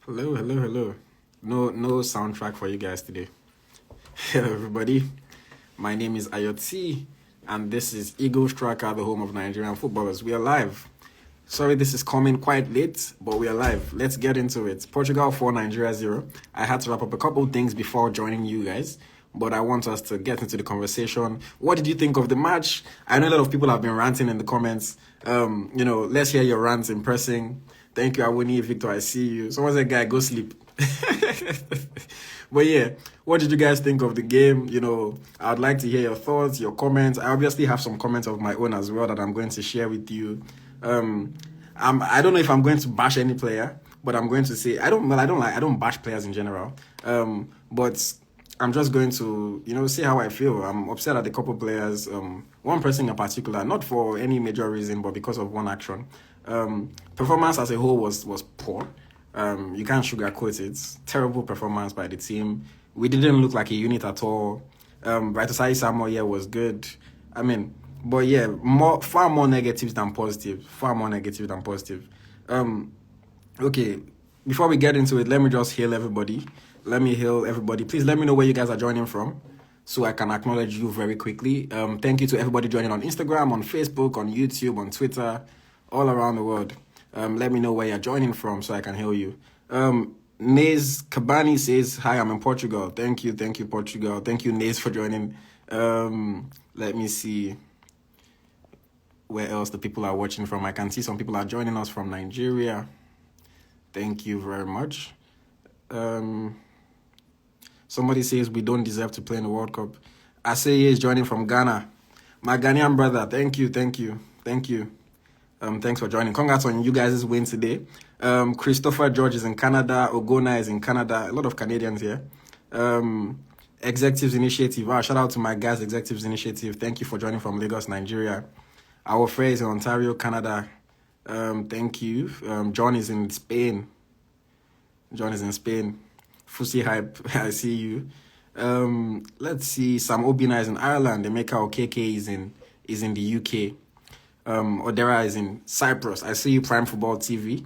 Hello, hello, hello. No soundtrack for you guys today. Hello, everybody. My name is AyoT, and this is Eagle Striker, the home of Nigerian footballers. We are live. Sorry, this is coming quite late, but we are live. Let's get into it. Portugal 4, Nigeria 0. I had to wrap up a couple things before joining you guys, but I want us to get into the conversation. What did you think of the match? I know a lot of people have been ranting in the comments. Let's hear your rants in person. Thank you, Awuni, Victor. I see you. Someone said, "Guy, go sleep." But yeah, what did you guys think of the game? I'd like to hear your thoughts, your comments. I obviously have some comments of my own as well that I'm going to share with you. I don't know if I'm going to bash any player, but I'm going to say I don't bash players in general. But I'm just going to see how I feel. I'm upset at a couple players. One person in particular, not for any major reason, but because of one action. Performance as a whole was poor. You can't sugarcoat it. Terrible performance by the team. We didn't look like a unit at all. Brighter Samuel was good. But yeah, far more negatives than positive. Far more negative than positive. Okay, before we get into it, let me just hail everybody. Please let me know where you guys are joining from so I can acknowledge you very quickly. Thank you to everybody joining on Instagram, on Facebook, on YouTube, on Twitter, all around the world. Let me know where you're joining from so I can hail you. Naze Kabani says, "Hi, I'm in Portugal." Thank you, Portugal. Thank you, Naze, for joining. Let me see where else the people are watching from. I can see some people are joining us from Nigeria. Thank you very much. Somebody says we don't deserve to play in the World Cup. Aseye is joining from Ghana. My Ghanaian brother, thank you. Thanks for joining. Congrats on you guys' win today. Christopher George is in Canada. Ogona is in Canada. A lot of Canadians here. Executives Initiative. Shout out to my guys, Executives Initiative. Thank you for joining from Lagos, Nigeria. Our friend is in Ontario, Canada. Thank you. John is in Spain. Fusi Hype, I see you. Let's see. Sam Obina is in Ireland. Emeka Okeke is in the UK. Odera is in Cyprus. I see you, Prime Football TV.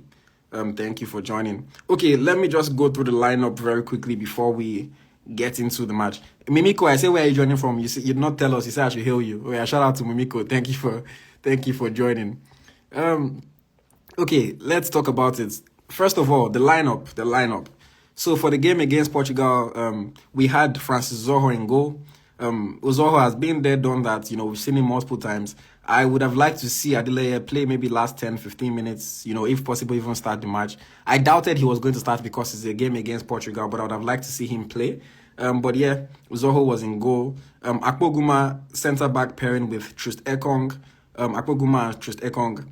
Thank you for joining. Okay, let me just go through the lineup very quickly before we get into the match. Mimiko, I say, where are you joining from? You did not tell us. You said I should hail you. Oh, yeah, shout out to Mimiko. Thank you for joining. Okay, let's talk about it. First of all, the lineup. So for the game against Portugal, we had Francis Zoho in goal. Zoho has been there, done that. We've seen him multiple times. I would have liked to see Adeleye play maybe last 10, 15 minutes, if possible, even start the match. I doubted he was going to start because it's a game against Portugal, but I would have liked to see him play. But yeah, Zoho was in goal. Akpoguma, centre-back pairing with Trust Ekong. Akpoguma and Trust Ekong.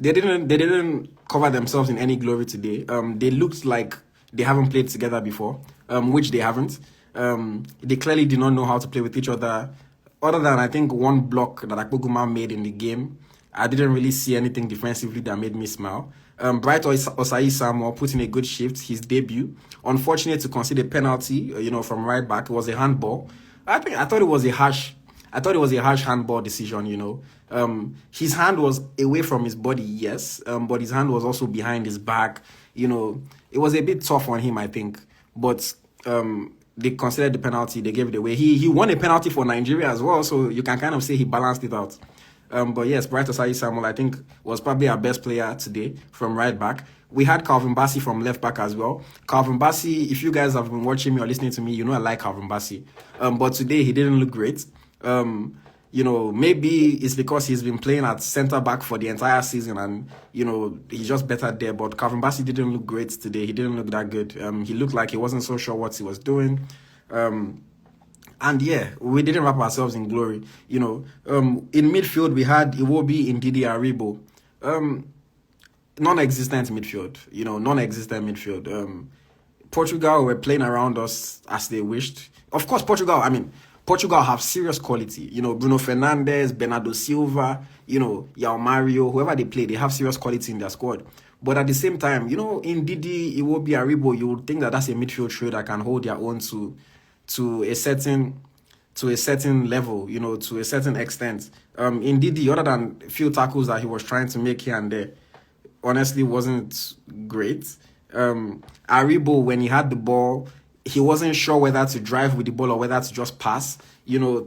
They didn't cover themselves in any glory today. They looked like they haven't played together before, which they haven't. They clearly did not know how to play with each other. Other than, I think, one block that Akpoguma made in the game, I didn't really see anything defensively that made me smile. Bright Osai Samuel put in a good shift, his debut. Unfortunate to concede a penalty, from right back. It was a handball. I thought it was a harsh handball decision, His hand was away from his body, yes, but his hand was also behind his back. It was a bit tough on him, I think. But they considered the penalty, they gave it away. He won a penalty for Nigeria as well, so you can kind of say he balanced it out. But yes, Bright Osai Samuel, I think, was probably our best player today from right back. We had Calvin Bassey from left back as well. Calvin Bassey, if you guys have been watching me or listening to me, I like Calvin Bassey. But today he didn't look great. Maybe it's because he's been playing at centre back for the entire season and, he's just better there. But Calvin Bassey didn't look great today. He didn't look that good. He looked like he wasn't so sure what he was doing. And yeah, we didn't wrap ourselves in glory. In midfield, we had Iwobi, Ndidi, Aribo. Non-existent midfield. Portugal were playing around us as they wished. Of course, Portugal have serious quality. Bruno Fernandes, Bernardo Silva, Yao Mario, whoever they play, they have serious quality in their squad. But at the same time, in Didi, Iwobi, Aribo, you would think that that's a midfield trio that can hold their own to a certain level, to a certain extent. In Didi, other than a few tackles that he was trying to make here and there, honestly wasn't great. Aribo, when he had the ball, he wasn't sure whether to drive with the ball or whether to just pass.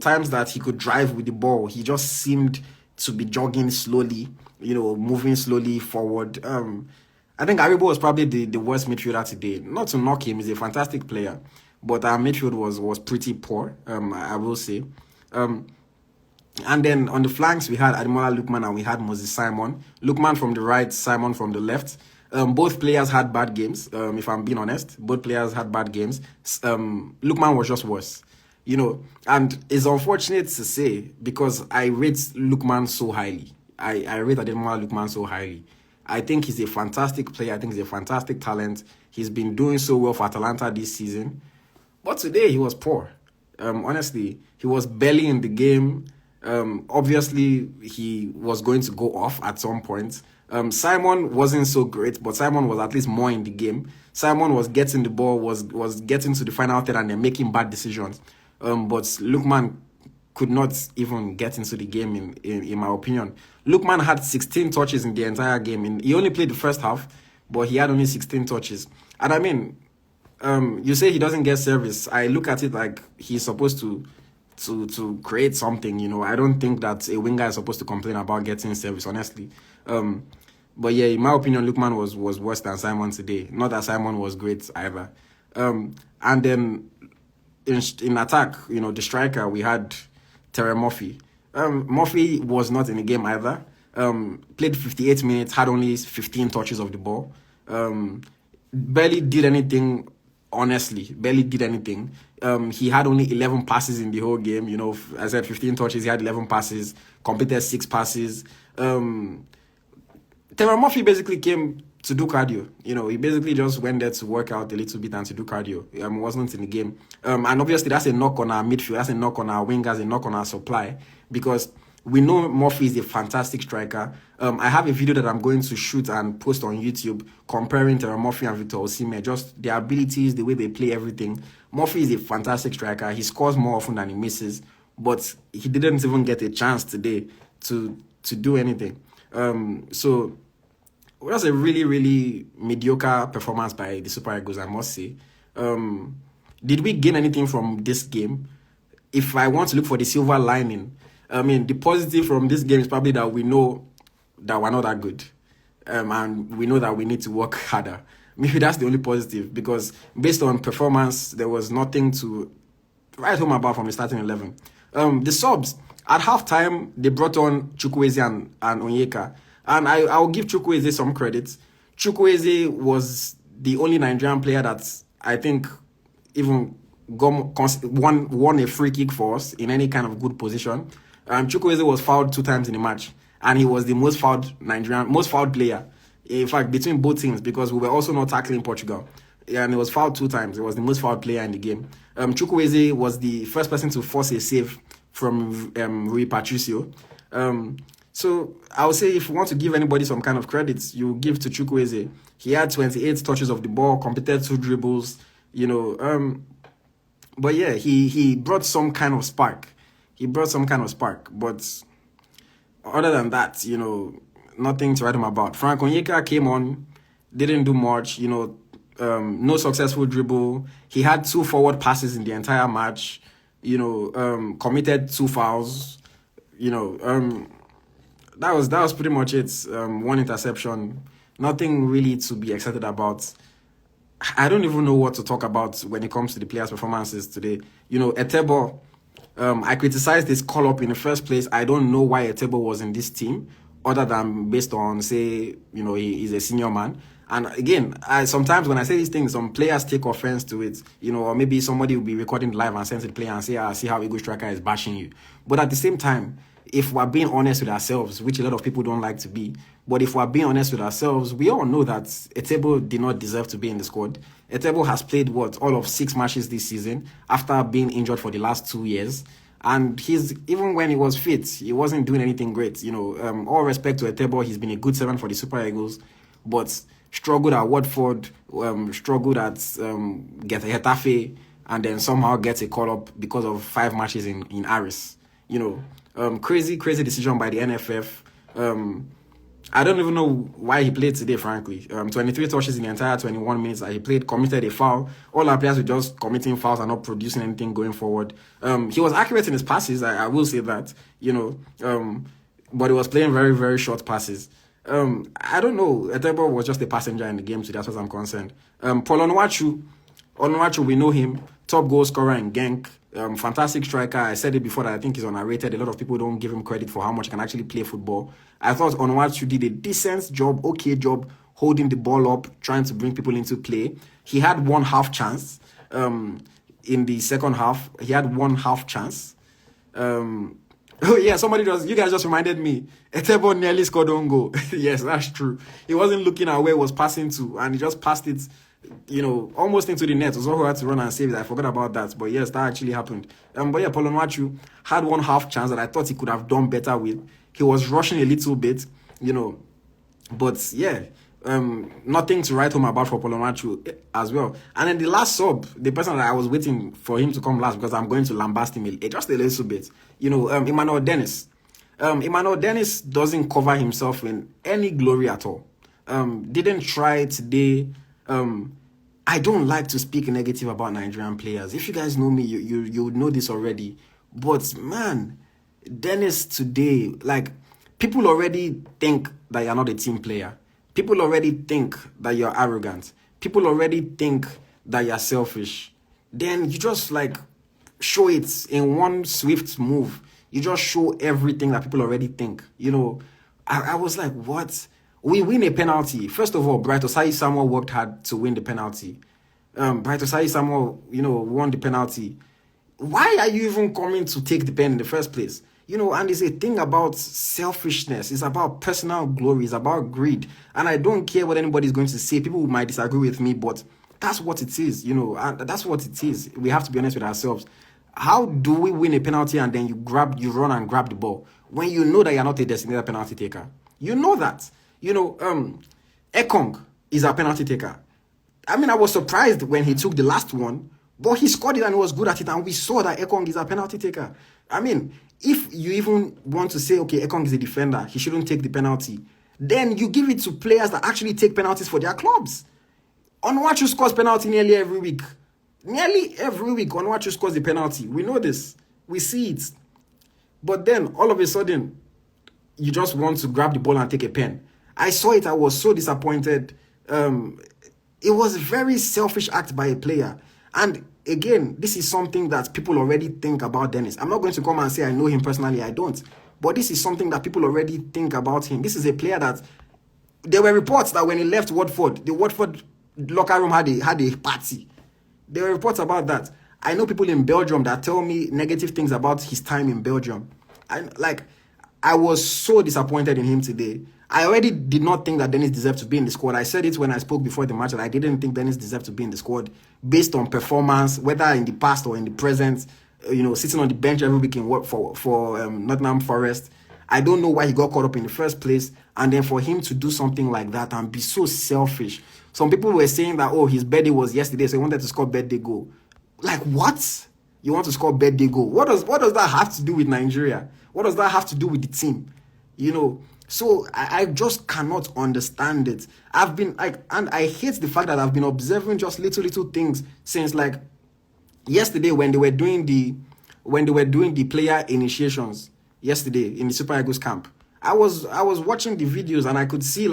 Times that he could drive with the ball, he just seemed to be jogging slowly, moving slowly forward. I think Aribo was probably the worst midfielder today. Not to knock him, he's a fantastic player, but our midfield was pretty poor, I will say. And then on the flanks, we had Ademola Lookman and we had Moses Simon. Lookman from the right, Simon from the left. Both players had bad games, if I'm being honest. Both players had bad games. Lookman was just worse. And it's unfortunate to say because I rate Lookman so highly. I rate Ademola Lookman so highly. I think he's a fantastic player. I think he's a fantastic talent. He's been doing so well for Atalanta this season. But today, he was poor. Honestly, he was barely in the game. Obviously, he was going to go off at some point. Simon wasn't so great, but Simon was at least more in the game. Simon was getting the ball, was getting to the final third and then making bad decisions. But Lookman could not even get into the game, in my opinion. Lookman had 16 touches in the entire game. He only played the first half, but he had only 16 touches. And I mean, you say he doesn't get service. I look at it like he's supposed to create something. I don't think that a winger is supposed to complain about getting service, honestly. But yeah, in my opinion, Lookman was worse than Simon today. Not that Simon was great either. And then in attack, the striker, we had Terry Murphy. Murphy was not in the game either. Played 58 minutes, had only 15 touches of the ball. Barely did anything, honestly. Barely did anything. He had only 11 passes in the whole game. I said 15 touches, he had 11 passes, completed 6 passes. Terry Murphy basically came to do cardio. He basically just went there to work out a little bit and to do cardio. Wasn't in the game. And obviously that's a knock on our midfield, that's a knock on our wingers, a knock on our supply, because we know Murphy is a fantastic striker. I have a video that I'm going to shoot and post on YouTube comparing Terry Murphy and Victor Osimhen, just their abilities, the way they play, everything. Murphy is a fantastic striker. He scores more often than he misses, but he didn't even get a chance today to do anything. So it was a really, really mediocre performance by the Super Eagles, I must say. Did we gain anything from this game? If I want to look for the silver lining, the positive from this game is probably that we know that we're not that good. And we know that we need to work harder. Maybe that's the only positive, because based on performance, there was nothing to write home about from the starting 11. The subs, at halftime, they brought on Chukwueze and Onyeka. And I'll give Chukwueze some credit. Chukwueze was the only Nigerian player that I think even won a free kick for us in any kind of good position. Chukwueze was fouled 2 times in the match, and he was the most fouled player, in fact, between both teams, because we were also not tackling Portugal. And he was fouled 2 times. He was the most fouled player in the game. Chukwueze was the first person to force a save from Rui Patricio. So I would say if you want to give anybody some kind of credit, you give to Chukwueze. He had 28 touches of the ball, completed 2 dribbles, But yeah, he brought some kind of spark. But other than that, nothing to write him about. Frank Onyeka came on, didn't do much, no successful dribble. He had 2 forward passes in the entire match, committed 2 fouls, that was pretty much it. 1 interception, nothing really to be excited about. I don't even know what to talk about when it comes to the players' performances today. Etebo, I criticized this call-up in the first place. I don't know why Etebo was in this team, other than based on, say, he's a senior man. And again, sometimes when I say these things, some players take offense to it, or maybe somebody will be recording live and send to the player and say, see how Eagle Striker is bashing you. But at the same time, if we're being honest with ourselves, which a lot of people don't like to be, but if we're being honest with ourselves, we all know that Etebo did not deserve to be in the squad. Etebo has played, all of 6 matches this season after being injured for the last 2 years. And even when he was fit, he wasn't doing anything great. All respect to Etebo, he's been a good servant for the Super Eagles, but struggled at Watford, struggled at Getafe, and then somehow gets a call-up because of 5 matches in Aris. Crazy decision by the NFF. I don't even know why he played today, frankly. 23 touches in the entire 21 minutes that he played, committed a foul. All our players were just committing fouls and not producing anything going forward. He was accurate in his passes, I will say that, but he was playing very, very short passes. I don't know. Etebo was just a passenger in the game today, as far as I'm concerned. Paul Onuachu, we know him, top goal scorer in Genk. Fantastic striker. I said it before that I think he's underrated. A lot of people don't give him credit for how much he can actually play football. I thought Onuachu did a decent job, okay job, holding the ball up, trying to bring people into play. He had one half chance in the second half. He had one half chance. Oh yeah, you guys just reminded me. Etebo nearly scored on goal. Yes, that's true. He wasn't looking at where he was passing to, and he just passed it, almost into the net. So who had to run and save it. I forgot about that. But yes, that actually happened. But yeah, Paul Onuachu had one half chance that I thought he could have done better with. He was rushing a little bit, but yeah, nothing to write home about for Paul Onuachu as well. And then the last sub, the person that I was waiting for him to come last because I'm going to lambast him just a little bit, Emmanuel Dennis. Emmanuel Dennis doesn't cover himself in any glory at all. Didn't try today. I don't like to speak negative about Nigerian players. If you guys know me, you would know this already. But man, Dennis today, like, people already think that you're not a team player. People already think that you're arrogant. People already think that you're selfish. Then you just like show it in one swift move. You just show everything that people already think. I was like, what? We win a penalty. First of all, Bright Osai Samuel worked hard to win the penalty. Bright Osai Samuel, won the penalty. Why are you even coming to take the pen in the first place? And it's a thing about selfishness. It's about personal glory. It's about greed. And I don't care what anybody's going to say. People might disagree with me, but that's what it is, and that's what it is. We have to be honest with ourselves. How do we win a penalty and then you run and grab the ball when you know that you're not a designated penalty taker? You know that. Ekong is a penalty taker. I mean, I was surprised when he took the last one, but he scored it and he was good at it, and we saw that Ekong is a penalty taker. I mean, if you even want to say, okay, Ekong is a defender, he shouldn't take the penalty, then you give it to players that actually take penalties for their clubs. Onuachu scores penalty nearly every week. Nearly every week, Onuachu scores the penalty. We know this. We see it. But then, all of a sudden, you just want to grab the ball and take a pen. I saw it. I was so disappointed. It was a very selfish act by a player. And again, this is something that people already think about Dennis. I'm not going to come and say I know him personally. I don't. But this is something that people already think about him. This is a player that... There were reports that when he left Watford, the Watford locker room had a party. There were reports about that. I know people in Belgium that tell me negative things about his time in Belgium. I was so disappointed in him today. I already did not think that Dennis deserved to be in the squad. I said it when I spoke before the match that I didn't think Dennis deserved to be in the squad based on performance, whether in the past or in the present. Sitting on the bench every week in work for Nottingham Forest. I don't know why he got caught up in the first place. And then for him to do something like that and be so selfish. Some people were saying that, his birthday was yesterday, so he wanted to score birthday goal. Like, what? You want to score birthday goal? What does that have to do with Nigeria? What does that have to do with the team? So I just cannot understand it. And I hate the fact that I've been observing just little things since yesterday when they were doing the player initiations yesterday in the Super Eagles camp. I was watching the videos and I could see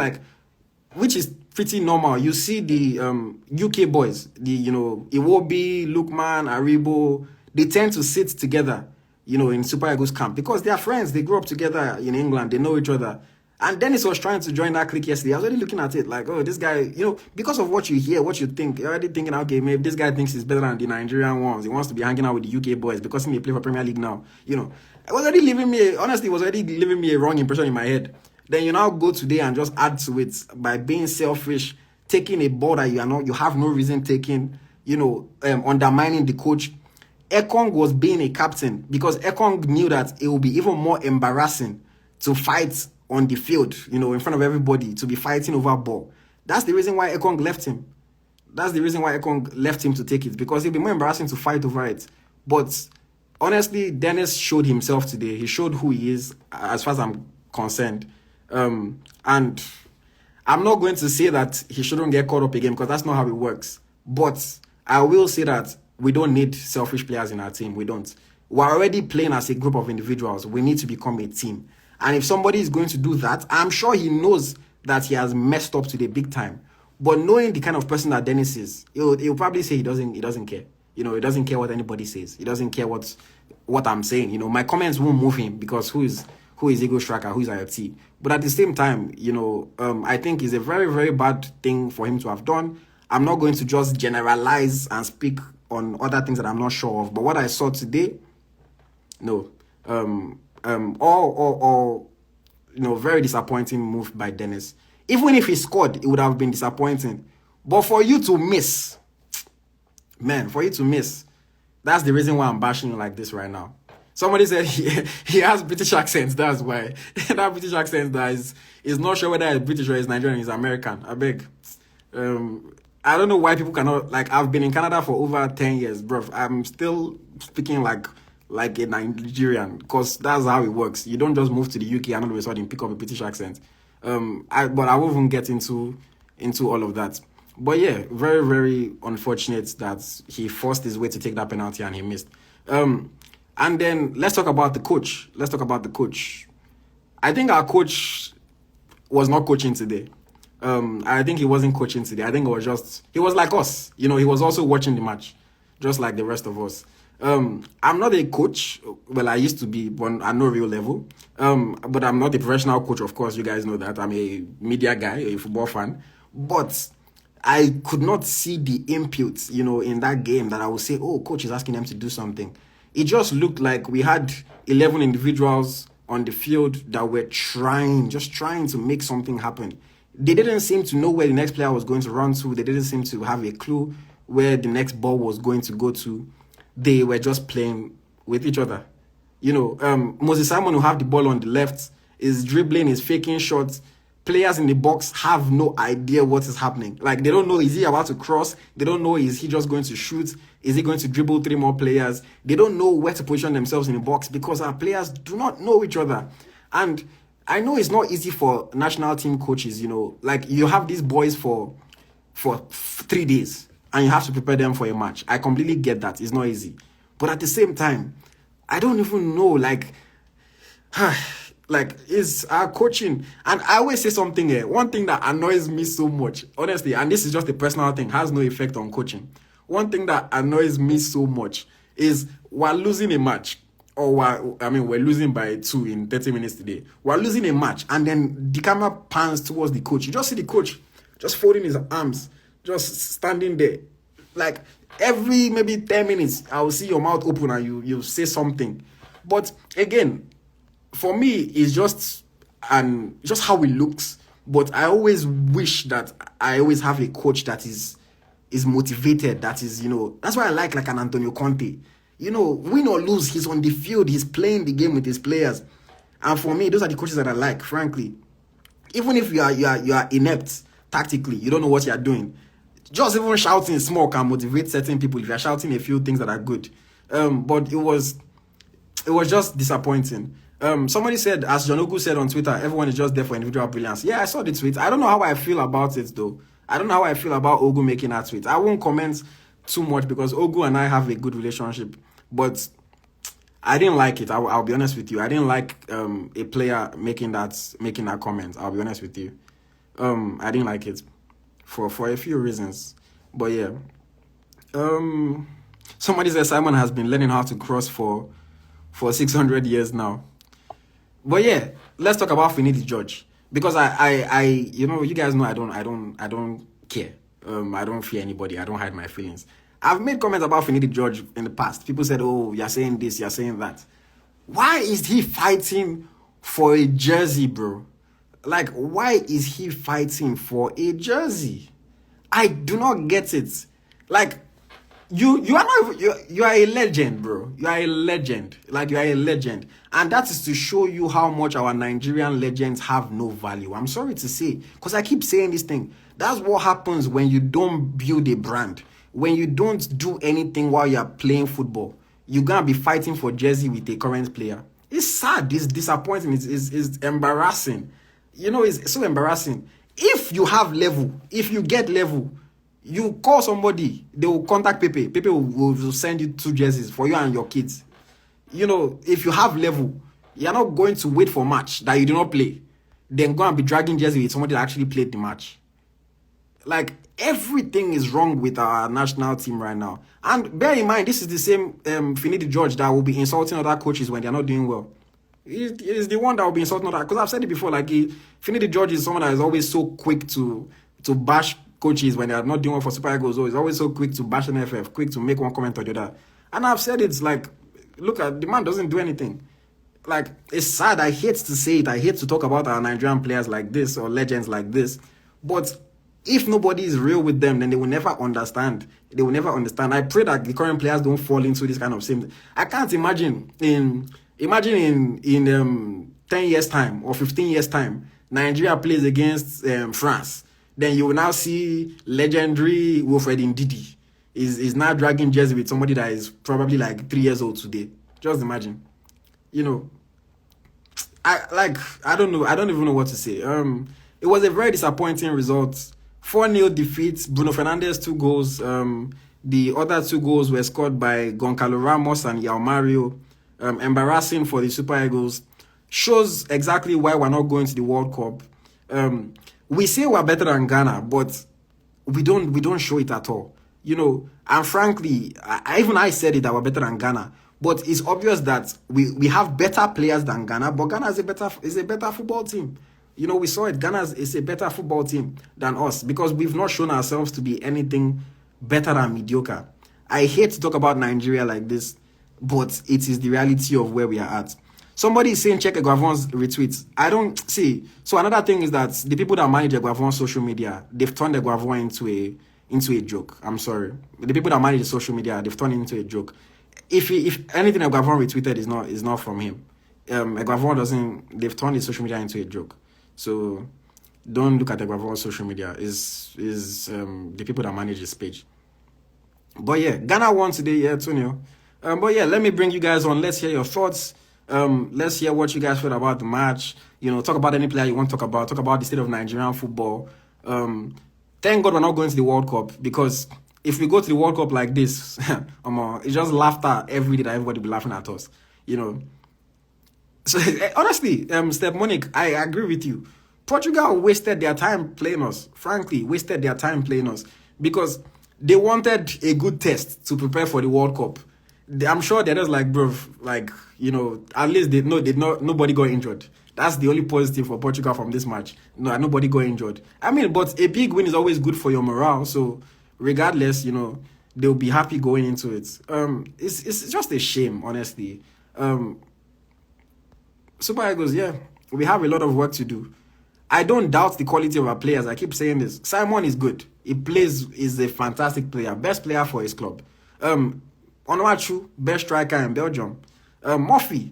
which is pretty normal. You see the UK boys, the Iwobi, Lukman, Aribo, they tend to sit together, in Super Eagles camp because they are friends. They grew up together in England. They know each other. And Dennis was trying to join that clique yesterday. I was already looking at it like, this guy, because of what you hear, what you think, you're already thinking, okay, maybe this guy thinks he's better than the Nigerian ones. He wants to be hanging out with the UK boys because he may play for Premier League now. It was already leaving me a wrong impression in my head. Then you now go today and just add to it by being selfish, taking a ball that you have no reason taking, undermining the coach. Ekong was being a captain because Ekong knew that it would be even more embarrassing to fight on the field, in front of everybody, to be fighting over a ball. That's the reason why Ekong left him. That's the reason why Ekong left him to take it, because it'd be more embarrassing to fight over it. But honestly, Dennis showed himself today. He showed who he is, as far as I'm concerned. And I'm not going to say that he shouldn't get caught up again because that's not how it works. But I will say that we don't need selfish players in our team. We don't. We're already playing as a group of individuals. We need to become a team. And if somebody is going to do that, I'm sure he knows that he has messed up to the big time. But knowing the kind of person that Dennis is, he'll probably say he doesn't care. He doesn't care what anybody says. He doesn't care what I'm saying. My comments won't move him because who is Ego Striker, who is AyoT. But at the same time, I think it's a very, very bad thing for him to have done. I'm not going to just generalize and speak on other things that I'm not sure of. But what I saw today, no. Very disappointing move by Dennis. Even if he scored, it would have been disappointing. But for you to miss, that's the reason why I'm bashing you like this right now. Somebody said he has British accent, that's why. That British accent that is not sure whether it's British or it's Nigerian, it's American. I beg. I don't know why people cannot, I've been in Canada for over 10 years, bro. I'm still speaking like a Nigerian, because that's how it works. You don't just move to the UK and all of a sudden pick up a British accent. But I won't even get into all of that. But yeah, very, very unfortunate that he forced his way to take that penalty and he missed. And then let's talk about the coach. I think our coach was not coaching today. I think he wasn't coaching today. I think he was like us. He was also watching the match, just like the rest of us. I'm not a coach. Well, I used to be, but at no real level. But I'm not a professional coach, of course. You guys know that. I'm a media guy, a football fan. But I could not see the inputs, in that game that I would say, oh, coach is asking them to do something. It just looked like we had 11 individuals on the field that were trying to make something happen. They didn't seem to know where the next player was going to run to. They didn't seem to have a clue where the next ball was going to go to. They were just playing with each other. Moses Simon, who have the ball on the left, is dribbling, is faking shots. Players in the box have no idea what is happening. They don't know, is he about to cross? They don't know, is he just going to shoot? Is he going to dribble 3 more players? They don't know where to position themselves in the box because our players do not know each other. And I know it's not easy for national team coaches, you have these boys for 3 days and you have to prepare them for a match. I completely get that. It's not easy. But at the same time, I don't even know, is our coaching. And I always say something here. One thing that annoys me so much, honestly, and this is just a personal thing, has no effect on coaching. One thing that annoys me so much is we're losing a match, or we're losing by 2 in 30 minutes today. We're losing a match, and then the camera pans towards the coach. You just see the coach just folding his arms, just standing there. Every maybe 10 minutes, I will see your mouth open and you say something. But again, for me, it's just how it looks. But I always wish that I always have a coach that is motivated, that is, that's why I like an Antonio Conte. Win or lose, he's on the field, he's playing the game with his players. And for me, those are the coaches that I like, frankly. Even if you are inept tactically, you don't know what you're doing, just even shouting small can motivate certain people if you're shouting a few things that are good. But it was just disappointing. Somebody said, as John Ogu said on Twitter, everyone is just there for individual brilliance. Yeah, I saw the tweet. I don't know how I feel about it, though. I don't know how I feel about Ogu making that tweet. I won't comment too much because Ogu and I have a good relationship. But I didn't like it. I'll be honest with you. I didn't like a player making that comment. I'll be honest with you. I didn't like it for a few reasons. But yeah. Somebody said Simon has been learning how to cross for 600 years now. But yeah, let's talk about Finidi George, because I you guys know I don't care. I don't fear anybody. I don't hide my feelings. I've made comments about Finidi George in the past. People said, "Oh, you're saying this, you're saying that." Why is he fighting for a jersey, bro? Why is he fighting for a jersey? I do not get it. You are a legend, bro. You are a legend. You are a legend. And that is to show you how much our Nigerian legends have no value. I'm sorry to say, because I keep saying this thing. That's what happens when you don't build a brand. When you don't do anything while you're playing football. You're going to be fighting for jersey with a current player. It's sad. It's disappointing. It's embarrassing. It's so embarrassing. If you have level, if you get level, you call somebody, they will contact Pepe. Pepe will send you 2 jerseys for you and your kids. If you have level, you're not going to wait for match that you do not play, then go and be dragging jersey with somebody that actually played the match. Like, everything is wrong with our national team right now. And bear in mind, this is the same Finidi George that will be insulting other coaches when they're not doing well. It is the one that will be insulting other, because I've said it before, like, Finidi George is someone that is always so quick to bash coaches when they are not doing well for Super Eagles. So he's always so quick to bash NFF, quick to make one comment or the other. And I've said it's like, look at, the man doesn't do anything. Like, it's sad. I hate to say it. I hate to talk about our Nigerian players like this or legends like this. But if nobody is real with them, then they will never understand. They will never understand. I pray that the current players don't fall into this kind of same. I can't imagine in 10 years time or 15 years time, Nigeria plays against France. Then you will now see legendary Wilfred Ndidi is now dragging jersey with somebody that is probably like 3 years old today. Just imagine. I don't know. I don't even know what to say. It was a very disappointing result. 4-0 defeat. Bruno Fernandes 2 goals. The other 2 goals were scored by Goncalo Ramos and Yao Mario. Embarrassing for the Super Eagles. Shows exactly why we're not going to the World Cup. We say we're better than Ghana, but we don't show it at all. And frankly, I said it that we're better than Ghana. But it's obvious that we have better players than Ghana, but Ghana is a better football team. We saw it. Ghana is a better football team than us because we've not shown ourselves to be anything better than mediocre. I hate to talk about Nigeria like this, but it is the reality of where we are at. Somebody is saying check Eguavon's retweets. I don't see. So another thing is that the people that manage Eguavon's social media, they've turned Eguavon into a joke. I'm sorry. The people that manage the social media, they've turned it into a joke. If anything Eguavon retweeted is not from him. Eguavon they've turned his social media into a joke. So don't look at Eguavon's social media. Is the people that manage his page. But yeah, Ghana won today, yeah, 2-0. But yeah, let me bring you guys on. Let's hear your thoughts. Let's hear what you guys feel about the match. Talk about any player you want to talk about. Talk about the state of Nigerian football. Thank God we're not going to the World Cup, because if we go to the World Cup like this, it's just laughter every day that everybody be laughing at us. So honestly, Steph Monique, I agree with you. Portugal wasted their time playing us. Frankly, wasted their time playing us because they wanted a good test to prepare for the World Cup. I'm sure they're just like, bro, like, at least nobody got injured. That's the only positive for Portugal from this match. No, nobody got injured. I mean, but a big win is always good for your morale. So regardless, they'll be happy going into it. It's just a shame, honestly. Super Eagles, yeah, we have a lot of work to do. I don't doubt the quality of our players. I keep saying this. Simon is good. Is a fantastic player. Best player for his club. Onuachu, best striker in Belgium. Murphy,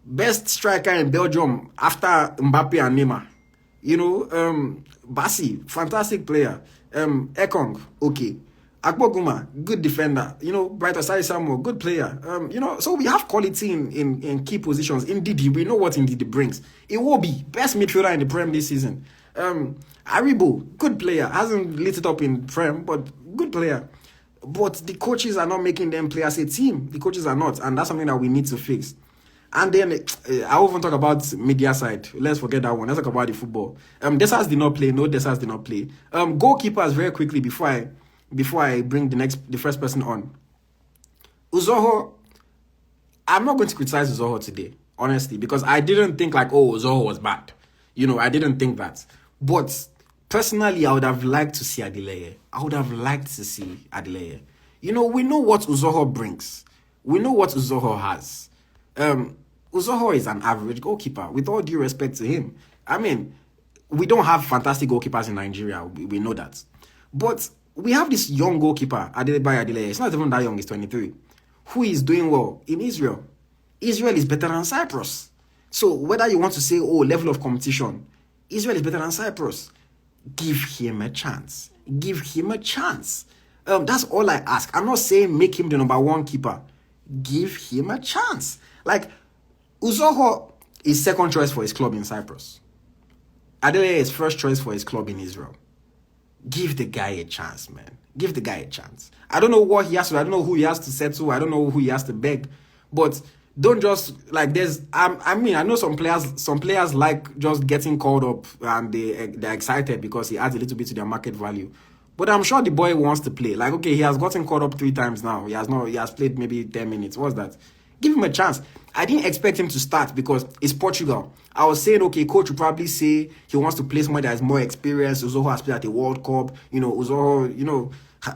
best striker in Belgium after Mbappe and Neymar. Bassi, fantastic player. Ekong, okay. Akpoguma, good defender. Bright Osai Samuel, good player. So we have quality in key positions. Ndidi, we know what Ndidi brings. It will be best midfielder in the Prem this season. Aribo, good player. Hasn't lit it up in Prem, but good player. But the coaches are not making them play as a team. The coaches are not, and that's something that we need to fix. And then I won't talk about media side. Let's forget that one. Let's talk about the football. Desas did not play. No, Desas did not play. Goalkeepers, very quickly before I bring the first person on. Uzoho, I'm not going to criticize Uzoho today, honestly, because I didn't think like, Uzoho was bad. I didn't think that. But personally, I would have liked to see Adeleye. We know what Uzoho brings. We know what Uzoho has. Uzoho is an average goalkeeper, with all due respect to him. I mean, we don't have fantastic goalkeepers in Nigeria. We know that. But we have this young goalkeeper, Adeleye. It's not even that young, he's 23, who is doing well in Israel. Israel is better than Cyprus. So whether you want to say, level of competition, Israel is better than Cyprus. Give him a chance. Give him a chance. That's all I ask. I'm not saying make him the number one keeper. Give him a chance. Like, Uzoho is second choice for his club in Cyprus. Adeleye is first choice for his club in Israel. Give the guy a chance, man. Give the guy a chance. I don't know what he has to. I don't know who he has to settle. I don't know who he has to beg. But don't just like there's. I mean, I know some players. Some players like just getting called up and they're excited because he adds a little bit to their market value. But I'm sure the boy wants to play. Like, okay, he has gotten called up 3 times now. He has not. He has played maybe 10 minutes. What's that? Give him a chance. I didn't expect him to start because it's Portugal. I was saying, okay, coach will probably say he wants to play someone that has more experience. Uzoho has played at the World Cup. Uzoho,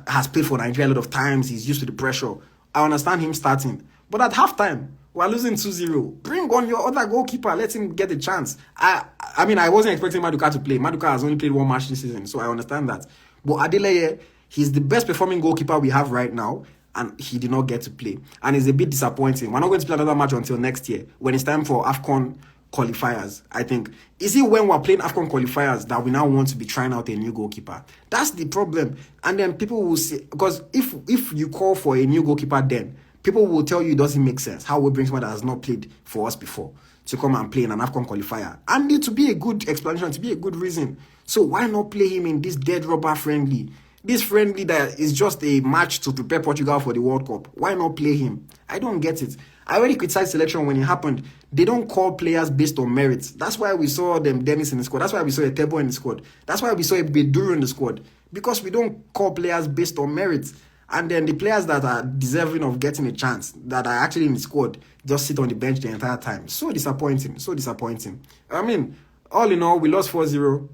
has played for Nigeria a lot of times. He's used to the pressure. I understand him starting. But at halftime, we're losing 2-0. Bring on your other goalkeeper. Let him get a chance. I mean, I wasn't expecting Maduka to play. Maduka has only played 1 match this season, so I understand that. But Adeleye, he's the best performing goalkeeper we have right now, and he did not get to play. And it's a bit disappointing. We're not going to play another match until next year, when it's time for AFCON qualifiers, I think. Is it when we're playing AFCON qualifiers that we now want to be trying out a new goalkeeper? That's the problem. And then people will say, because if you call for a new goalkeeper then, people will tell you it doesn't make sense. How we bring someone that has not played for us before to come and play in an AFCON qualifier? And it to be a good explanation, to be a good reason. So why not play him in this dead rubber friendly? This friendly that is just a match to prepare Portugal for the World Cup. Why not play him? I don't get it. I already criticized selection when it happened. They don't call players based on merit. That's why we saw them Dennis in the squad. That's why we saw Etebo in the squad. That's why we saw Beduru in the squad. Because we don't call players based on merit. And then the players that are deserving of getting a chance, that are actually in the squad, just sit on the bench the entire time. So disappointing. So disappointing. I mean, all in all, we lost 4-0.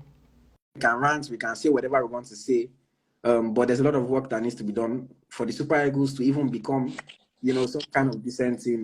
We can rant, we can say whatever we want to say. But there's a lot of work that needs to be done for the Super Eagles to even become, some kind of decent team.